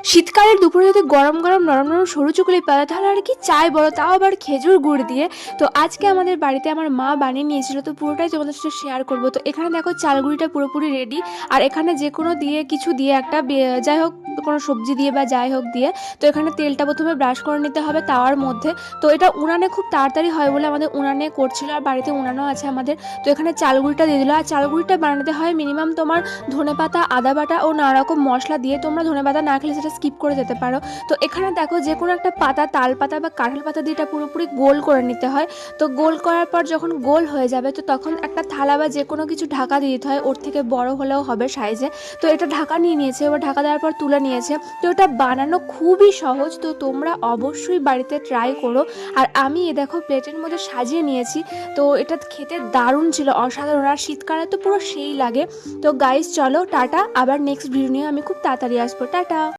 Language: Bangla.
শীতকালের দুপুরে যদি গরম গরম নরম নরম সরু চুকুলি পাওয়া যায় তাহলে আর কি চাই বলো, তাও আবার খেজুর গুড় দিয়ে। তো আজকে আমাদের বাড়িতে আমার মা বানিয়ে নিয়েছিল, তো পুরোটাই তোমাদের সাথে শেয়ার করবো। তো এখানে দেখো চালগুড়িটা পুরোপুরি রেডি, আর এখানে যে কোনো দিয়ে কিছু দিয়ে একটা যাই হোক কোনো সবজি দিয়ে বা যাই হোক দিয়ে। তো এখানে তেলটা প্রথমে ব্রাশ করে নিতে হবে তাওয়ার মধ্যে। তো এটা উনানে খুব তাড়াতাড়ি হয় বলে আমাদের উনানে করছিল, আর বাড়িতে উনানও আছে আমাদের। তো এখানে চালগুড়িটা দিয়ে দিল, আর চালগুড়িটা বানাতে হয় মিনিমাম তোমার ধনেপাতা, আদা বাটা ও নানা রকম মশলা দিয়ে। তোমরা ধনেপাতা না খেলে সেটা স্কিপ করে যেতে পারো। তো এখানে দেখো যে কোনো একটা পাতা, তাল পাতা বা কাঁঠাল পাতা দিয়ে এটা পুরোপুরি গোল করে নিতে হয়। তো গোল করার পর যখন গোল হয়ে যাবে তো তখন একটা থালা বা যে কোনো কিছু ঢাকা দিয়ে দিতে হয়, ওর থেকে বড় হলেও হবে সাইজে। তো এটা ঢাকা নিয়ে নিয়েছে, এবার ঢাকা দেওয়ার পর তুলে নিয়েছে। তো এটা বানানো খুবই সহজ, তো তোমরা অবশ্যই বাড়িতে ট্রাই করো। আর আমি এ দেখো প্লেটের মধ্যে সাজিয়ে নিয়েছি। তো এটা খেতে দারুণ ছিল, অসাধারণ, আর শীতকালে তো পুরো সেই লাগে। তো গাইস চলো টাটা, আবার নেক্সট ভিডিও নিয়ে আমি খুব তাড়াতাড়ি আসবো। টাটা।